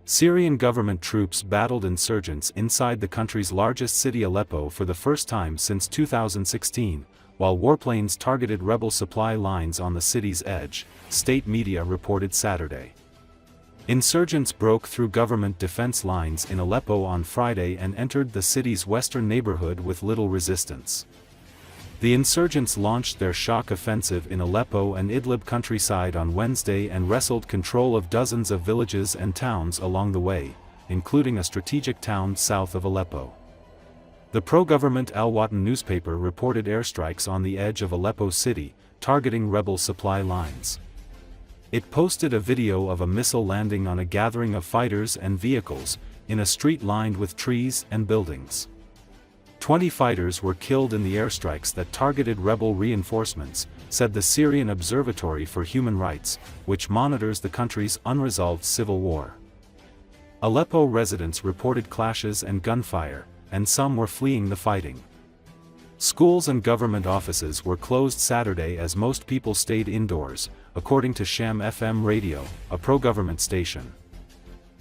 Syrian government troops battled insurgents inside the country's largest city Aleppo for the first time since 2016, while warplanes targeted rebel supply lines on the city's edge, state media reported Saturday. Insurgents broke through government defense lines in Aleppo on Friday and entered the city's western neighborhood with little resistance. The insurgents launched their shock offensive in Aleppo and Idlib countryside on Wednesday and wrestled control of dozens of villages and towns along the way, including a strategic town south of Aleppo. The pro-government Al-Watan newspaper reported airstrikes on the edge of Aleppo city, targeting rebel supply lines. It posted a video of a missile landing on a gathering of fighters and vehicles, in a street lined with trees and buildings. 20 fighters were killed in the airstrikes that targeted rebel reinforcements, said the Syrian Observatory for Human Rights, which monitors the country's unresolved civil war. Aleppo residents reported clashes and gunfire, and some were fleeing the fighting. Schools and government offices were closed Saturday as most people stayed indoors, according to Sham FM radio, a pro-government station.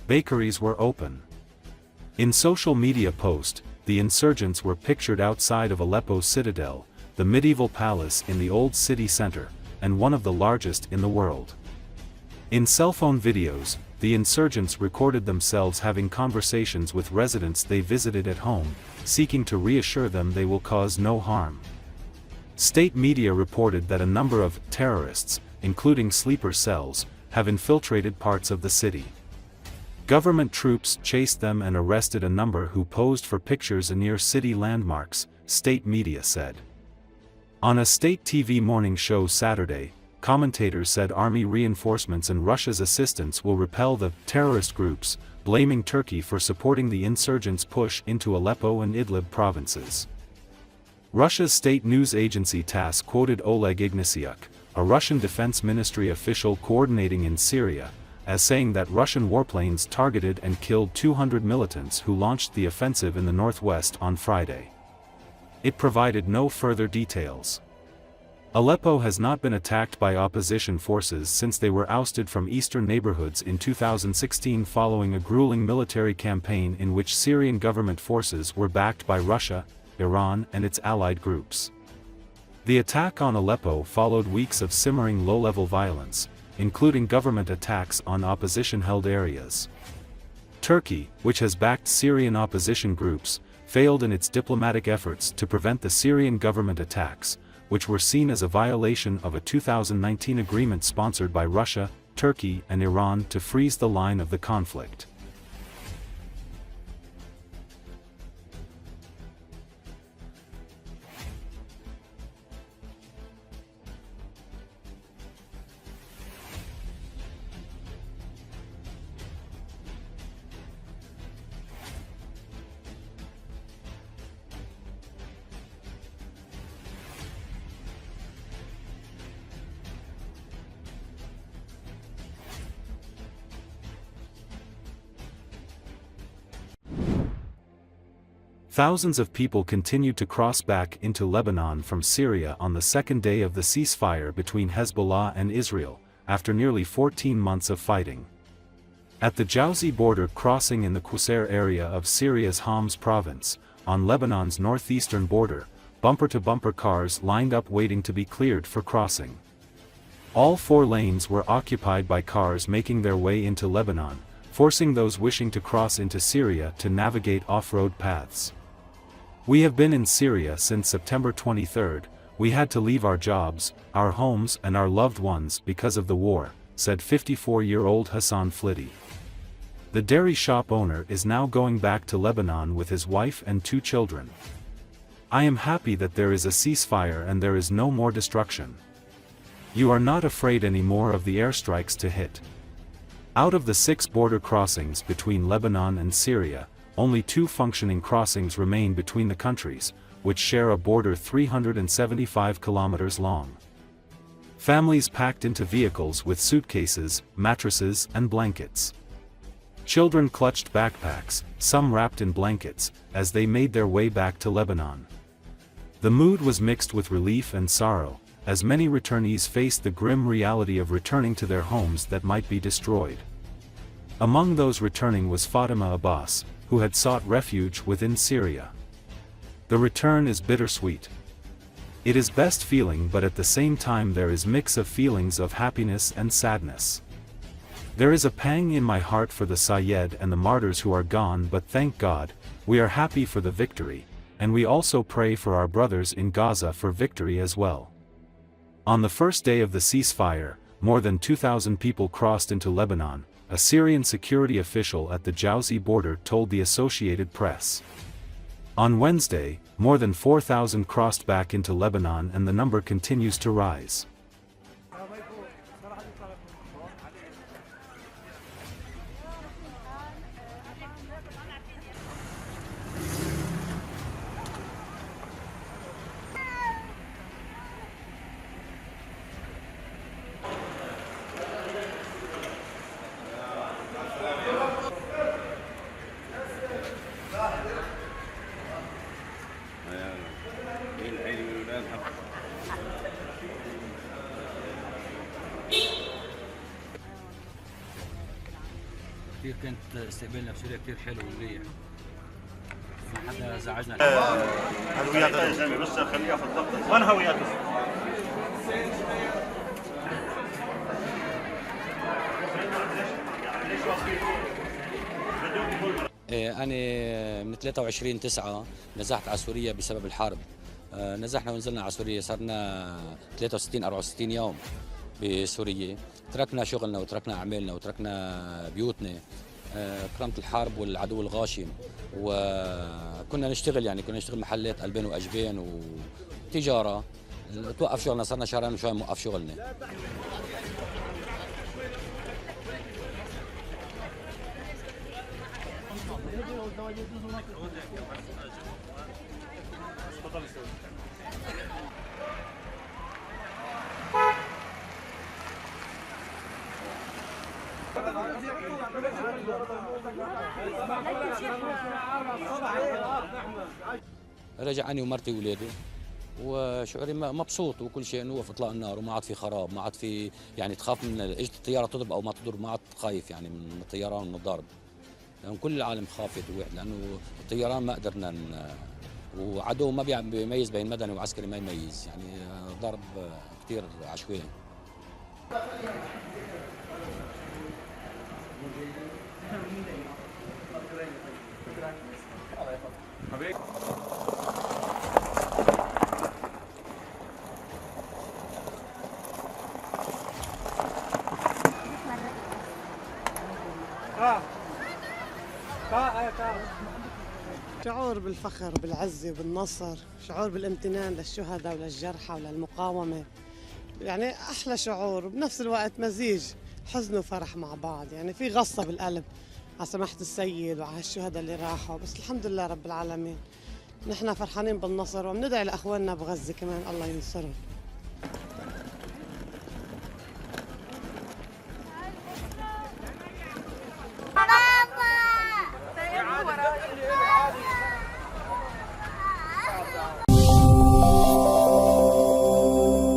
Bakeries were open. In social media post, the insurgents were pictured outside of Aleppo's citadel, the medieval palace in the old city center, and one of the largest in the world. In cell phone videos, the insurgents recorded themselves having conversations with residents they visited at home, seeking to reassure them they will cause no harm. State media reported that a number of terrorists, including sleeper cells, have infiltrated parts of the city. Government troops chased them and arrested a number who posed for pictures near city landmarks, state media said. On a state TV morning show Saturday, commentators said army reinforcements and Russia's assistance will repel the terrorist groups, blaming Turkey for supporting the insurgents' push into Aleppo and Idlib provinces. Russia's state news agency TASS quoted Oleg Ignatiuk, a Russian Defense Ministry official coordinating in Syria, as saying that Russian warplanes targeted and killed 200 militants who launched the offensive in the northwest on Friday. It provided no further details. Aleppo has not been attacked by opposition forces since they were ousted from eastern neighborhoods in 2016 following a grueling military campaign in which Syrian government forces were backed by Russia, Iran and its allied groups. The attack on Aleppo followed weeks of simmering low-level violence, including government attacks on opposition-held areas. Turkey, which has backed Syrian opposition groups, failed in its diplomatic efforts to prevent the Syrian government attacks, which were seen as a violation of a 2019 agreement sponsored by Russia, Turkey and Iran to freeze the line of the conflict. Thousands of people continued to cross back into Lebanon from Syria on the second day of the ceasefire between Hezbollah and Israel, after nearly 14 months of fighting. At the Jawzi border crossing in the Qusayr area of Syria's Homs province, on Lebanon's northeastern border, bumper-to-bumper cars lined up waiting to be cleared for crossing. All 4 lanes were occupied by cars making their way into Lebanon, forcing those wishing to cross into Syria to navigate off-road paths. "We have been in Syria since September 23. We had to leave our jobs, our homes and our loved ones because of the war," said 54-year-old Hassan Fliddy. The dairy shop owner is now going back to Lebanon with his wife and 2 children. "I am happy that there is a ceasefire and there is no more destruction. You are not afraid anymore of the airstrikes to hit." Out of the 6 border crossings between Lebanon and Syria, only 2 functioning crossings remain between the countries, which share a border 375 kilometers long. Families packed into vehicles with suitcases, mattresses and blankets. Children clutched backpacks, some wrapped in blankets, as they made their way back to Lebanon. The mood was mixed with relief and sorrow, as many returnees faced the grim reality of returning to their homes that might be destroyed. Among those returning was Fatima Abbas, who had sought refuge within Syria. The return is bittersweet. It is best feeling, but at the same time there is mix of feelings of happiness and sadness. There is a pang in my heart for the Sayed and the martyrs who are gone, but thank God, we are happy for the victory, and we also pray for our brothers in Gaza for victory as well. On the first day of the ceasefire, more than 2,000 people crossed into Lebanon, a Syrian security official at the Jawzi border told the Associated Press. On Wednesday, more than 4,000 crossed back into Lebanon, and the number continues to rise. كثير كانت استقبالنا بسوريا كثير حلو ومريح. ما حدا زعجنا. هوياتك يا زلمه بس خليها في الضبط. وين هوياتك؟ أنا من 23/9 نزحت على سوريا بسبب الحرب. نزحنا ونزلنا على سوريا، صرنا 63 64 يوم بسوريا. تركنا شغلنا وتركنا أعمالنا وتركنا بيوتنا كرمة الحرب والعدو الغاشم، وكنا نشتغل، يعني كنا نشتغل محلات ألبان وأجبان وتجارة. توقف شغلنا، صرنا شهرين وشوي موقف شغلنا. رجعني ومرتي وولادي، وشعوري مبسوط وكل شيء، انه وقف اطلاق النار وما عاد في خراب، ما عاد في يعني تخاف من اجت الطياره تضرب او ما تضرب، ما عاد خايف يعني من الطيران ومن الضرب. يعني كل العالم خافت وواحد، لانه الطيران ما قدرنا وعدو ما بيميز بين مدني وعسكري، ما يميز، يعني ضرب كثير عشوائي. شعور بالفخر بالعزة وبالنصر، شعور بالامتنان للشهداء وللجرحى وللمقاومة، يعني أحلى شعور، وبنفس الوقت مزيج حزن وفرح مع بعض. يعني في غصة بالقلب على سماحة السيد وعلى الشهداء اللي راحوا، بس الحمد لله رب العالمين نحن فرحانين بالنصر، وبندعي لأخواننا بغزة كمان الله ينصرهم.